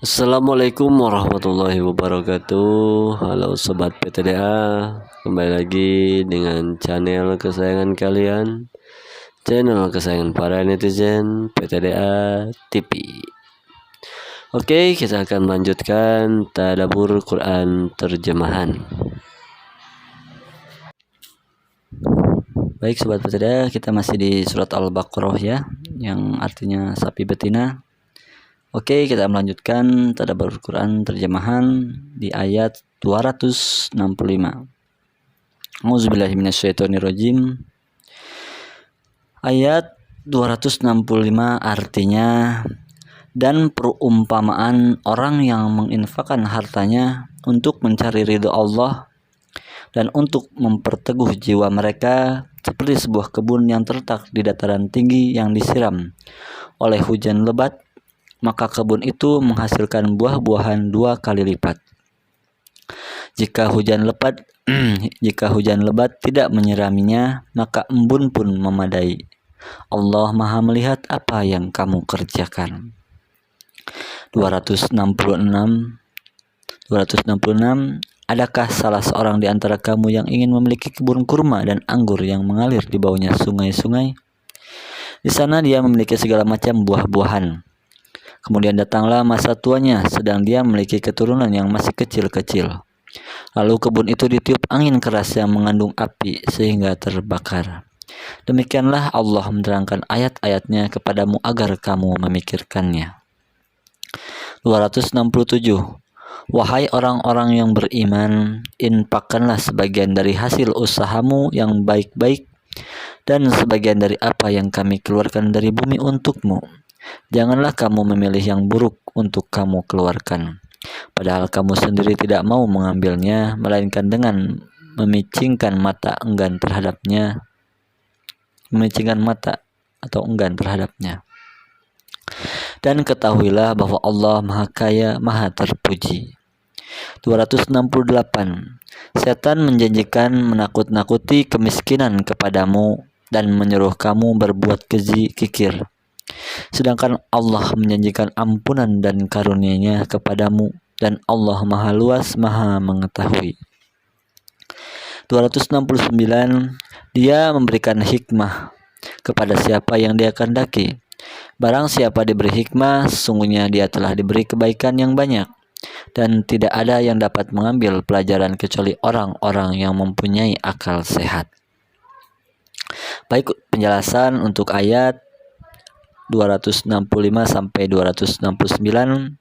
Assalamualaikum warahmatullahi wabarakatuh. Halo sobat PTDA, kembali lagi dengan channel kesayangan kalian, channel kesayangan para netizen PTDA TV. Oke, kita akan melanjutkan tadabbur Quran terjemahan. Baik sobat PTDA, kita masih di surat Al-Baqarah ya, yang artinya sapi betina. Oke, kita melanjutkan tadabbur Quran terjemahan di ayat 265. Auzubillahi minasyaitonirrajim. Ayat 265 artinya, dan perumpamaan orang yang menginfakkan hartanya untuk mencari ridho Allah dan untuk memperteguh jiwa mereka seperti sebuah kebun yang terletak di dataran tinggi yang disiram oleh hujan lebat, maka kebun itu menghasilkan buah-buahan 2 kali lipat. Jika hujan lebat tidak menyiraminya, maka embun pun memadai. Allah Maha melihat apa yang kamu kerjakan. 266. Adakah salah seorang di antara kamu yang ingin memiliki kebun kurma dan anggur yang mengalir di bawahnya sungai-sungai? Di sana dia memiliki segala macam buah-buahan. Kemudian datanglah masa tuanya, sedang dia memiliki keturunan yang masih kecil-kecil. Lalu kebun itu ditiup angin keras yang mengandung api sehingga terbakar. Demikianlah Allah menerangkan ayat-ayatnya kepadamu agar kamu memikirkannya. 267. Wahai orang-orang yang beriman, infakkanlah sebagian dari hasil usahamu yang baik-baik dan sebagian dari apa yang kami keluarkan dari bumi untukmu. Janganlah kamu memilih yang buruk untuk kamu keluarkan, padahal kamu sendiri tidak mau mengambilnya, melainkan dengan memicingkan mata atau enggan terhadapnya. Dan ketahuilah bahwa Allah Maha Kaya, Maha Terpuji. 268. Setan menjanjikan menakut-nakuti kemiskinan kepadamu dan menyuruh kamu berbuat keji kikir. Sedangkan Allah menjanjikan ampunan dan karunia-Nya kepadamu, dan Allah Maha Luas, Maha Mengetahui. 269. Dia memberikan hikmah kepada siapa yang Dia kehendaki. Barang siapa diberi hikmah, sesungguhnya dia telah diberi kebaikan yang banyak, dan tidak ada yang dapat mengambil pelajaran kecuali orang-orang yang mempunyai akal sehat. Baik, penjelasan untuk ayat 265 sampai 269.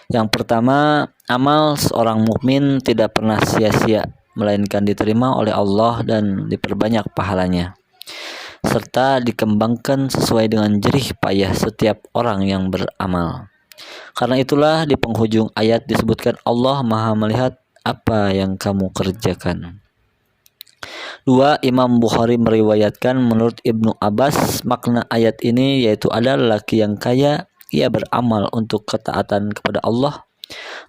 Yang pertama, amal seorang mukmin tidak pernah sia-sia, melainkan diterima oleh Allah dan diperbanyak pahalanya, serta dikembangkan sesuai dengan jerih payah setiap orang yang beramal. Karena itulah di penghujung ayat disebutkan Allah Maha melihat apa yang kamu kerjakan. 2. Imam Bukhari meriwayatkan menurut Ibnu Abbas, makna ayat ini yaitu ada lelaki yang kaya, ia beramal untuk ketaatan kepada Allah,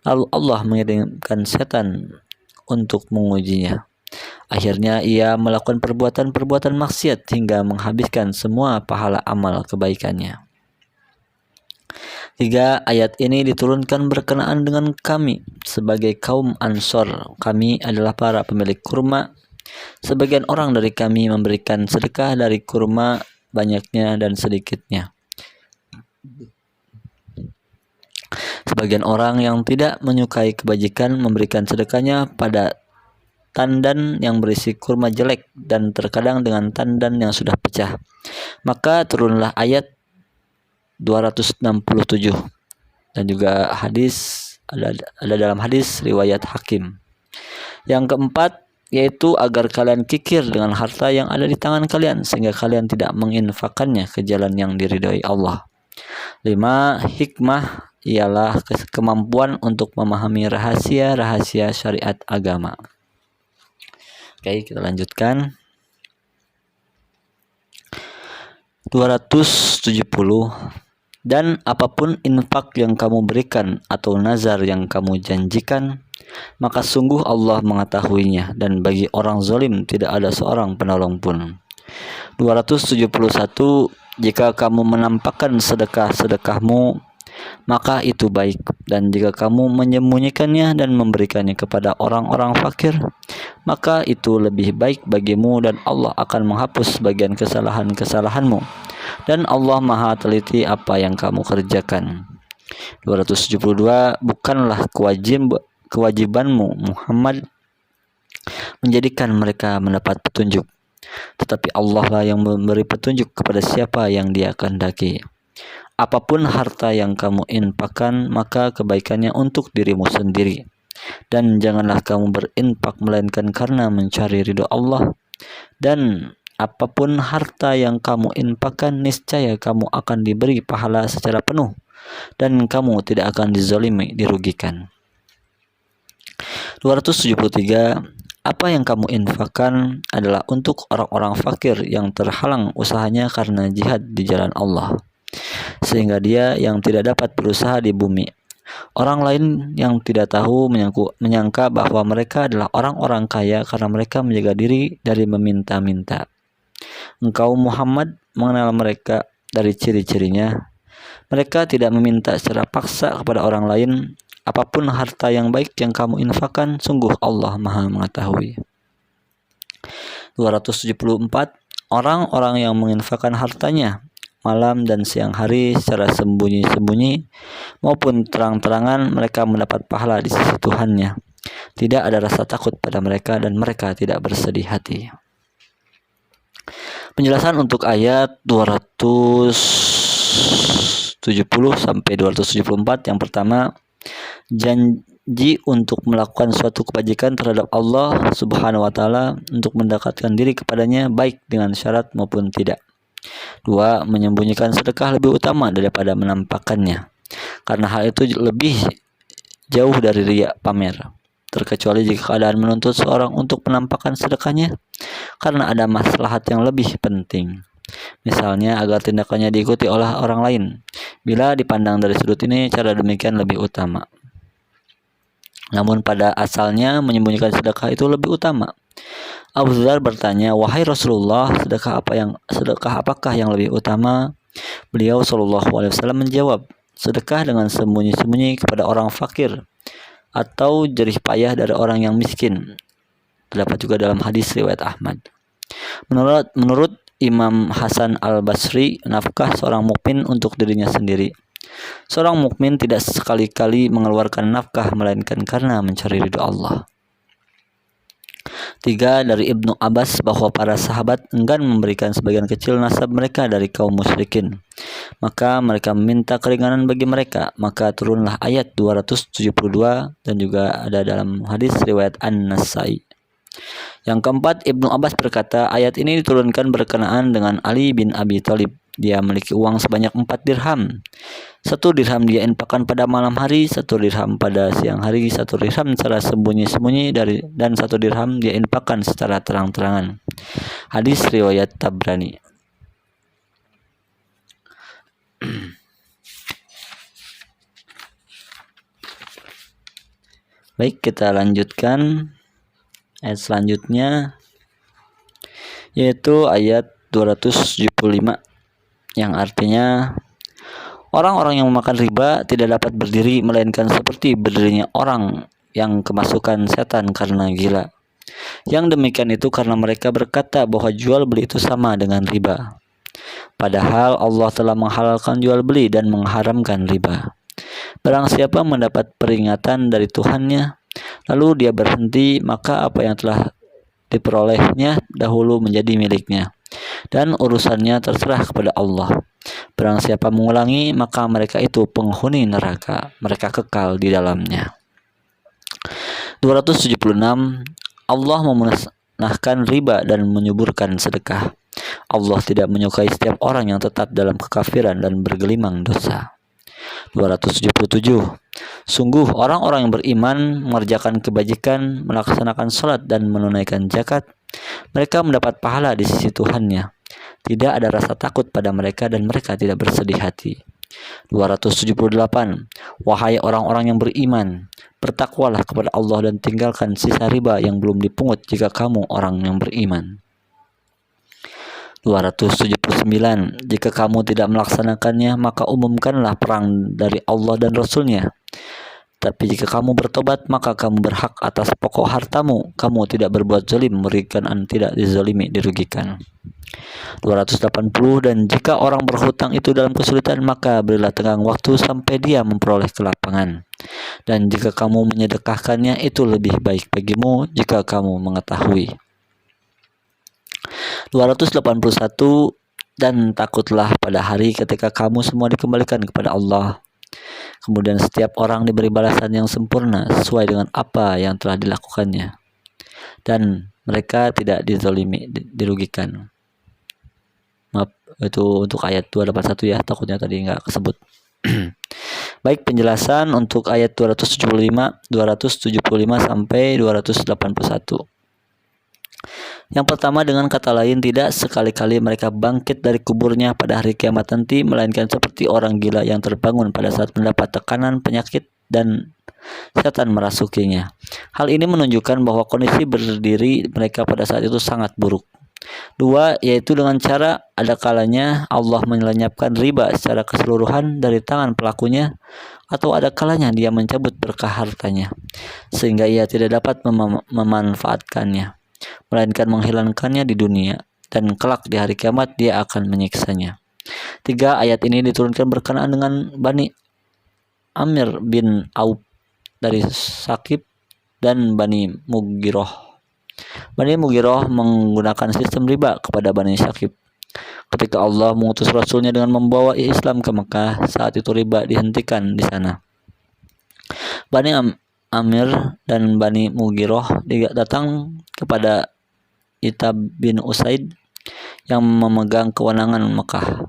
lalu Allah mengirimkan setan untuk mengujinya. Akhirnya ia melakukan perbuatan-perbuatan maksiat hingga menghabiskan semua pahala amal kebaikannya. 3. Ayat ini diturunkan berkenaan dengan kami sebagai kaum Ansor. Kami adalah para pemilik kurma. Sebagian orang dari kami memberikan sedekah dari kurma, banyaknya dan sedikitnya. Sebagian orang yang tidak menyukai kebajikan memberikan sedekahnya pada tandan yang berisi kurma jelek dan terkadang dengan tandan yang sudah pecah. Maka turunlah ayat 267, dan juga ada dalam hadis riwayat Hakim. Yang keempat, yaitu agar kalian kikir dengan harta yang ada di tangan kalian, sehingga kalian tidak menginfakkannya ke jalan yang diridhoi Allah. 5. Hikmah ialah kemampuan untuk memahami rahasia-rahasia syariat agama. Oke, kita lanjutkan. 270. Dan apapun infak yang kamu berikan atau nazar yang kamu janjikan, maka sungguh Allah mengetahuinya, dan bagi orang zalim tidak ada seorang penolong pun. 271. Jika kamu menampakkan sedekah-sedekahmu maka itu baik. Dan jika kamu menyembunyikannya dan memberikannya kepada orang-orang fakir, maka itu lebih baik bagimu dan Allah akan menghapus sebagian kesalahan-kesalahanmu. Dan Allah Maha teliti apa yang kamu kerjakan. 272. Bukanlah kewajibanmu Muhammad menjadikan mereka mendapat petunjuk, tetapi Allah lah yang memberi petunjuk kepada siapa yang Dia kehendaki. Apapun harta yang kamu infakkan, maka kebaikannya untuk dirimu sendiri. Dan janganlah kamu berinfak melainkan karena mencari ridho Allah. Dan apapun harta yang kamu infakkan, niscaya kamu akan diberi pahala secara penuh, dan kamu tidak akan dizalimi, dirugikan. 273. Apa yang kamu infakkan adalah untuk orang-orang fakir yang terhalang usahanya karena jihad di jalan Allah, sehingga dia yang tidak dapat berusaha di bumi. Orang lain yang tidak tahu menyangka bahwa mereka adalah orang-orang kaya karena mereka menjaga diri dari meminta-minta. Engkau Muhammad mengenal mereka dari ciri-cirinya. Mereka tidak meminta secara paksa kepada orang lain. Apapun harta yang baik yang kamu infakkan, sungguh Allah Maha mengetahui. 274. Orang-orang yang menginfakkan hartanya malam dan siang hari secara sembunyi-sembunyi maupun terang-terangan, mereka mendapat pahala di sisi Tuhannya. Tidak ada rasa takut pada mereka dan mereka tidak bersedih hati. Penjelasan untuk ayat 270 sampai 274. Yang pertama, janji untuk melakukan suatu kebajikan terhadap Allah Subhanahu wa taala untuk mendekatkan diri kepadanya baik dengan syarat maupun tidak. 2. Menyembunyikan sedekah lebih utama daripada menampakkannya, karena hal itu lebih jauh dari riya pamer, terkecuali jika keadaan menuntut seorang untuk menampakkan sedekahnya karena ada maslahat yang lebih penting. Misalnya agar tindakannya diikuti oleh orang lain. Bila dipandang dari sudut ini, cara demikian lebih utama. Namun pada asalnya menyembunyikan sedekah itu lebih utama. Abu Dzar bertanya, "Wahai Rasulullah, sedekah apakah yang lebih utama?" Beliau Shallallahu alaihi wasallam menjawab, "Sedekah dengan sembunyi-sembunyi kepada orang fakir atau jerih payah dari orang yang miskin." Terdapat juga dalam hadis riwayat Ahmad. Menurut Imam Hasan Al-Basri, nafkah seorang mukmin untuk dirinya sendiri. Seorang mukmin tidak sekali-kali mengeluarkan nafkah melainkan karena mencari ridho Allah. 3. Dari Ibnu Abbas bahwa para sahabat enggan memberikan sebagian kecil nasab mereka dari kaum musyrikin. Maka mereka meminta keringanan bagi mereka. Maka turunlah ayat 272 dan juga ada dalam hadis riwayat An-Nasai. Yang keempat, Ibnu Abbas berkata, ayat ini diturunkan berkenaan dengan Ali bin Abi Thalib. Dia memiliki uang sebanyak 4 dirham. 1 dirham dia infakkan pada malam hari, 1 dirham pada siang hari, 1 dirham secara sembunyi-sembunyi dan 1 dirham dia infakkan secara terang-terangan. Hadis riwayat Tabrani. Baik, kita lanjutkan ayat selanjutnya, yaitu ayat 275, yang artinya orang-orang yang memakan riba tidak dapat berdiri melainkan seperti berdirinya orang yang kemasukan setan karena gila. Yang demikian itu karena mereka berkata bahwa jual beli itu sama dengan riba. Padahal Allah telah menghalalkan jual beli dan mengharamkan riba. Barang siapa mendapat peringatan dari Tuhannya, lalu dia berhenti, maka apa yang telah diperolehnya dahulu menjadi miliknya, dan urusannya terserah kepada Allah. Barang siapa mengulangi, maka mereka itu penghuni neraka, mereka kekal di dalamnya. 276. Allah memusnahkan riba dan menyuburkan sedekah. Allah tidak menyukai setiap orang yang tetap dalam kekafiran dan bergelimang dosa. 277. Sungguh orang-orang yang beriman mengerjakan kebajikan, melaksanakan salat dan menunaikan zakat, mereka mendapat pahala di sisi Tuhannya. Tidak ada rasa takut pada mereka dan mereka tidak bersedih hati. 278. Wahai orang-orang yang beriman, bertakwalah kepada Allah dan tinggalkan sisa riba yang belum dipungut jika kamu orang yang beriman. 279. Jika kamu tidak melaksanakannya, maka umumkanlah perang dari Allah dan Rasul-Nya. Tapi jika kamu bertobat, maka kamu berhak atas pokok hartamu. Kamu tidak berbuat zalim, merugikan dan tidak dizalimi, dirugikan. 280. Dan jika orang berhutang itu dalam kesulitan, maka berilah tenggang waktu sampai dia memperoleh kelapangan. Dan jika kamu menyedekahkannya, itu lebih baik bagimu jika kamu mengetahui. 281. Dan takutlah pada hari ketika kamu semua dikembalikan kepada Allah. Kemudian setiap orang diberi balasan yang sempurna sesuai dengan apa yang telah dilakukannya. Dan mereka tidak dizalimi, dirugikan. Maaf, itu untuk ayat 281 ya, takutnya tadi nggak kesebut. Baik, penjelasan untuk ayat 275 sampai 281. Yang pertama, dengan kata lain, tidak sekali-kali mereka bangkit dari kuburnya pada hari kiamat nanti, melainkan seperti orang gila yang terbangun pada saat mendapat tekanan penyakit dan setan merasukinya. Hal ini menunjukkan bahwa kondisi berdiri mereka pada saat itu sangat buruk. 2, yaitu dengan cara ada kalanya Allah melenyapkan riba secara keseluruhan dari tangan pelakunya, atau ada kalanya dia mencabut berkah hartanya sehingga ia tidak dapat memanfaatkannya, melainkan menghilangkannya di dunia, dan kelak di hari kiamat dia akan menyiksanya. 3, ayat ini diturunkan berkenaan dengan Bani Amir bin Auf dari Sakif dan Bani Mughirah. Bani Mughirah menggunakan sistem riba kepada Bani Sakif. Ketika Allah mengutus Rasulnya dengan membawa Islam ke Mekah, saat itu riba dihentikan di sana. Bani Amir dan Bani Mughirah datang kepada Itab bin Usaid yang memegang kewenangan Mekah.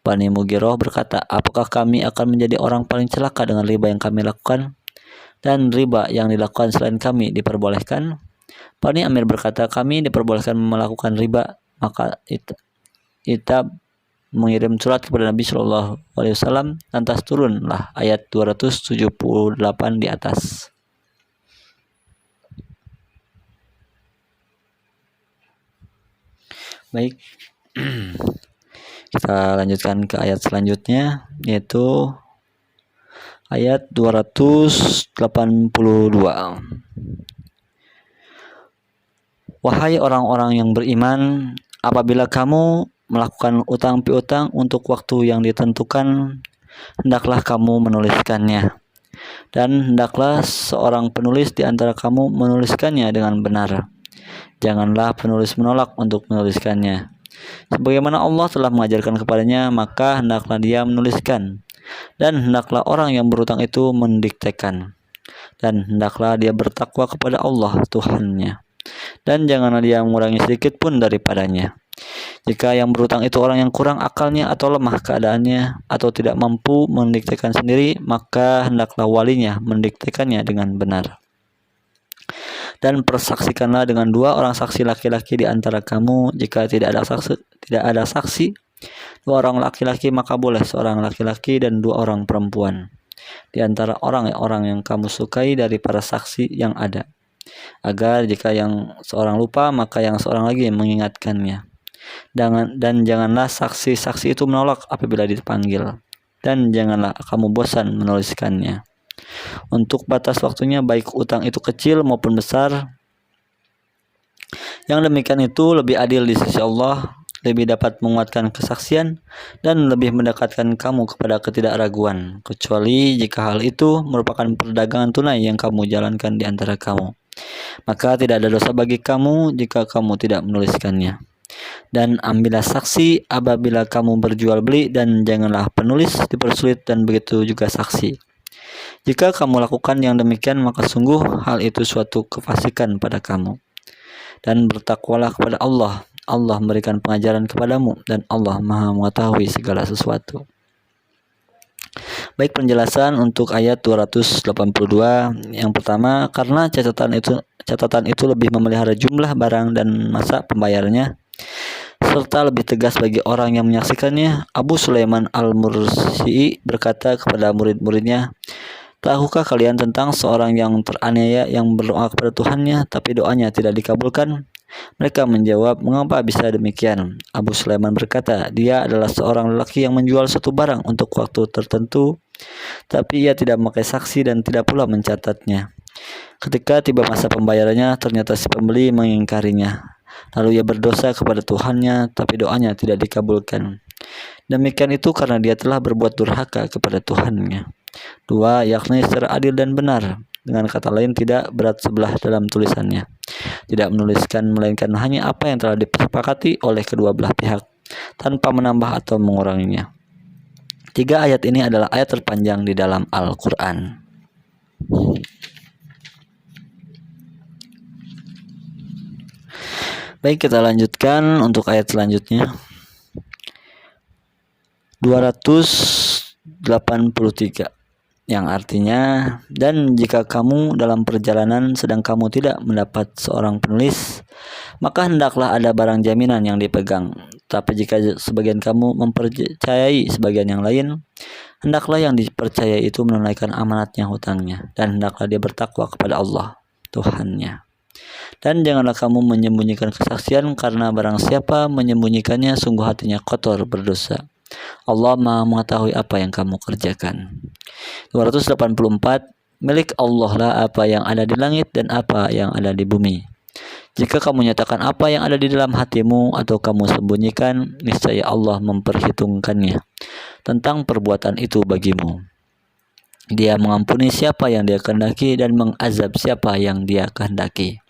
Bani Mughirah berkata, apakah kami akan menjadi orang paling celaka dengan riba yang kami lakukan, dan riba yang dilakukan selain kami diperbolehkan? Bani Amir berkata, kami diperbolehkan melakukan riba. Maka Itab mengirim surat kepada Nabi Shallallahu Alaihi Wasallam, lantas turunlah ayat 278 di atas. Baik, kita lanjutkan ke ayat selanjutnya, yaitu ayat 282. Wahai orang-orang yang beriman, apabila kamu melakukan utang piutang untuk waktu yang ditentukan, hendaklah kamu menuliskannya, dan hendaklah seorang penulis di antara kamu menuliskannya dengan benar. Janganlah penulis menolak untuk menuliskannya. Sebagaimana Allah telah mengajarkan kepadanya, maka hendaklah dia menuliskan, dan hendaklah orang yang berutang itu mendiktekan, dan hendaklah dia bertakwa kepada Allah Tuhannya, dan janganlah dia mengurangi sedikit pun daripadanya. Jika yang berutang itu orang yang kurang akalnya atau lemah keadaannya atau tidak mampu mendiktekan sendiri, maka hendaklah walinya mendiktekannya dengan benar. Dan persaksikanlah dengan 2 orang saksi laki-laki di antara kamu. Jika tidak ada saksi 2 orang laki-laki, maka boleh seorang laki-laki dan 2 orang perempuan di antara orang-orang yang kamu sukai dari para saksi yang ada, agar jika yang seorang lupa, maka yang seorang lagi mengingatkannya. Dan janganlah saksi-saksi itu menolak apabila dipanggil, dan janganlah kamu bosan menuliskannya. Untuk batas waktunya, baik utang itu kecil maupun besar, yang demikian itu lebih adil di sisi Allah, lebih dapat menguatkan kesaksian, dan lebih mendekatkan kamu kepada ketidakraguan, kecuali jika hal itu merupakan perdagangan tunai yang kamu jalankan di antara kamu. Maka tidak ada dosa bagi kamu jika kamu tidak menuliskannya. Dan ambillah saksi apabila kamu berjual beli, dan janganlah penulis dipersulit, dan begitu juga saksi. Jika kamu lakukan yang demikian, maka sungguh hal itu suatu kefasikan pada kamu. Dan bertakwalah kepada Allah. Allah memberikan pengajaran kepadamu, dan Allah Maha mengetahui segala sesuatu. Baik, penjelasan untuk ayat 282. Yang pertama, karena catatan itu lebih memelihara jumlah barang dan masa pembayarannya, serta lebih tegas bagi orang yang menyaksikannya. Abu Sulaiman Al-Mursi berkata kepada murid-muridnya, tahukah kalian tentang seorang yang teraniaya yang berdoa kepada Tuhannya, tapi doanya tidak dikabulkan? Mereka menjawab, "Mengapa bisa demikian?" Abu Sulaiman berkata, "Dia adalah seorang lelaki yang menjual suatu barang untuk waktu tertentu, tapi ia tidak memakai saksi dan tidak pula mencatatnya. Ketika tiba masa pembayarannya, ternyata si pembeli mengingkarinya. Lalu ia berdosa kepada Tuhannya, tapi doanya tidak dikabulkan. Demikian itu karena dia telah berbuat durhaka kepada Tuhannya." 2. Yakni secara adil dan benar. Dengan kata lain, tidak berat sebelah dalam tulisannya. Tidak menuliskan melainkan hanya apa yang telah disepakati oleh kedua belah pihak, tanpa menambah atau menguranginya. 3 ayat ini adalah ayat terpanjang di dalam Al-Quran. Baik, kita lanjutkan untuk ayat selanjutnya. 283, yang artinya, "Dan jika kamu dalam perjalanan sedang kamu tidak mendapat seorang penulis, maka hendaklah ada barang jaminan yang dipegang. Tapi jika sebagian kamu mempercayai sebagian yang lain, hendaklah yang dipercayai itu menunaikan amanatnya, hutangnya, dan hendaklah dia bertakwa kepada Allah Tuhannya. Dan janganlah kamu menyembunyikan kesaksian, karena barang siapa menyembunyikannya sungguh hatinya kotor berdosa. Allah Maha mengetahui apa yang kamu kerjakan." 284, "Milik Allah lah apa yang ada di langit dan apa yang ada di bumi. Jika kamu nyatakan apa yang ada di dalam hatimu atau kamu sembunyikan, niscaya Allah memperhitungkannya tentang perbuatan itu bagimu. Dia mengampuni siapa yang Dia kehendaki dan mengazab siapa yang Dia kehendaki.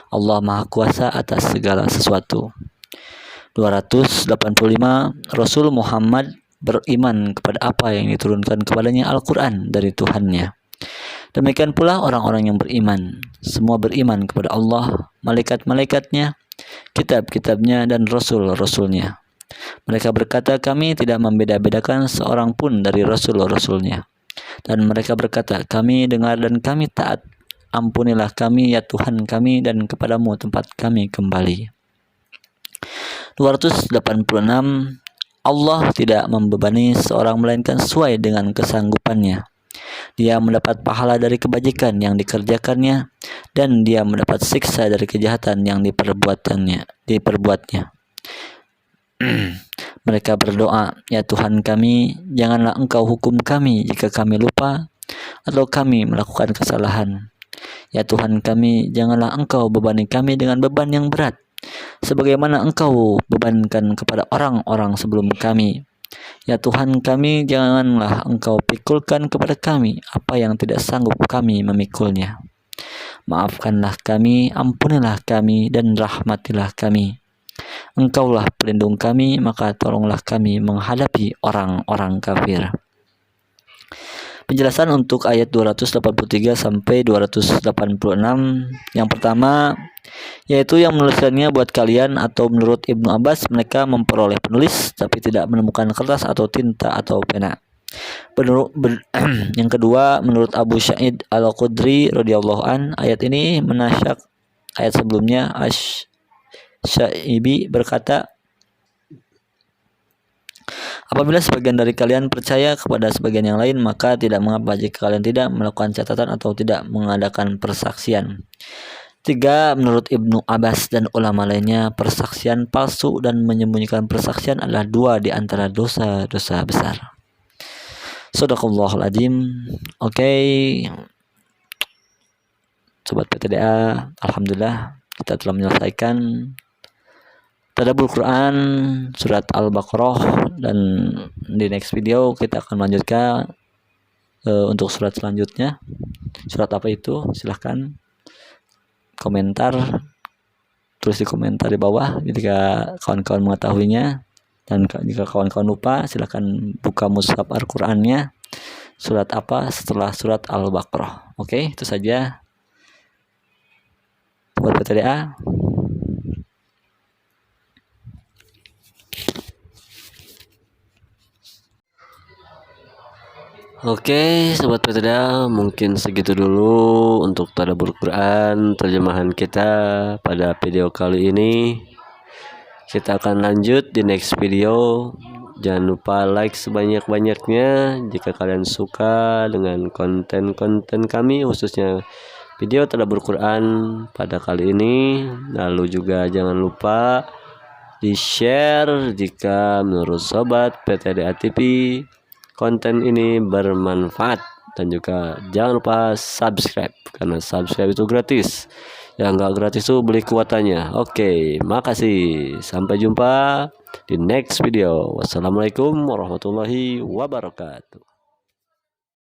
Allah Maha Kuasa atas segala sesuatu." 285, "Rasul Muhammad beriman kepada apa yang diturunkan kepadanya Al-Quran dari Tuhannya. Demikian pula orang-orang yang beriman. Semua beriman kepada Allah, malaikat-malaikatnya, kitab-kitabnya, dan rasul-rasulnya. Mereka berkata, kami tidak membeda-bedakan seorang pun dari rasul-rasulnya. Dan mereka berkata, kami dengar dan kami taat. Ampunilah kami ya Tuhan kami, dan kepadamu tempat kami kembali." 286, Allah tidak membebani seorang melainkan sesuai dengan kesanggupannya. Dia mendapat pahala dari kebajikan yang dikerjakannya, dan dia mendapat siksa dari kejahatan yang diperbuatnya. Mereka berdoa, ya Tuhan kami, janganlah Engkau hukum kami jika kami lupa atau kami melakukan kesalahan. Ya Tuhan kami, janganlah Engkau bebani kami dengan beban yang berat, sebagaimana Engkau bebankan kepada orang-orang sebelum kami. Ya Tuhan kami, janganlah Engkau pikulkan kepada kami apa yang tidak sanggup kami memikulnya. Maafkanlah kami, ampunilah kami, dan rahmatilah kami. Engkaulah pelindung kami, maka tolonglah kami menghadapi orang-orang kafir. Penjelasan untuk ayat 283 sampai 286. Yang pertama, yaitu yang menuliskannya buat kalian, atau menurut Ibnu Abbas mereka memperoleh penulis tapi tidak menemukan kertas atau tinta atau pena. Yang kedua, menurut Abu Sa'id Al-Khudri radhiyallahu an, ayat ini menasyak ayat sebelumnya. Asy-Syaibi berkata, apabila sebagian dari kalian percaya kepada sebagian yang lain, maka tidak mengapa jika kalian tidak melakukan catatan atau tidak mengadakan persaksian. 3. Menurut Ibnu Abbas dan ulama lainnya, persaksian palsu dan menyembunyikan persaksian adalah 2 di antara dosa-dosa besar. Shadaqallahul Adzim. Oke, Sobat PTDA, alhamdulillah kita telah menyelesaikan tadabbur Quran surat Al-Baqarah, dan di next video kita akan melanjutkan untuk surat selanjutnya. Surat apa itu? Silahkan komentar, tulis di komentar di bawah jika kawan-kawan mengetahuinya, dan jika kawan-kawan lupa silahkan buka mushaf Al-Qur'annya, surat apa setelah surat Al-Baqarah. Oke, itu saja buat PTDA. Oke, Sobat PTDA, mungkin segitu dulu untuk tadabbur Quran terjemahan kita pada video kali ini. Kita akan lanjut di next video. Jangan lupa like sebanyak-banyaknya jika kalian suka dengan konten-konten kami, khususnya video tadabbur Quran pada kali ini. Lalu juga jangan lupa di-share jika menurut sobat PTDA TV konten ini bermanfaat, dan juga jangan lupa subscribe karena subscribe itu gratis. Yang nggak gratis itu beli kuotanya. Oke, makasih. Sampai jumpa di next video. Wassalamualaikum warahmatullahi wabarakatuh.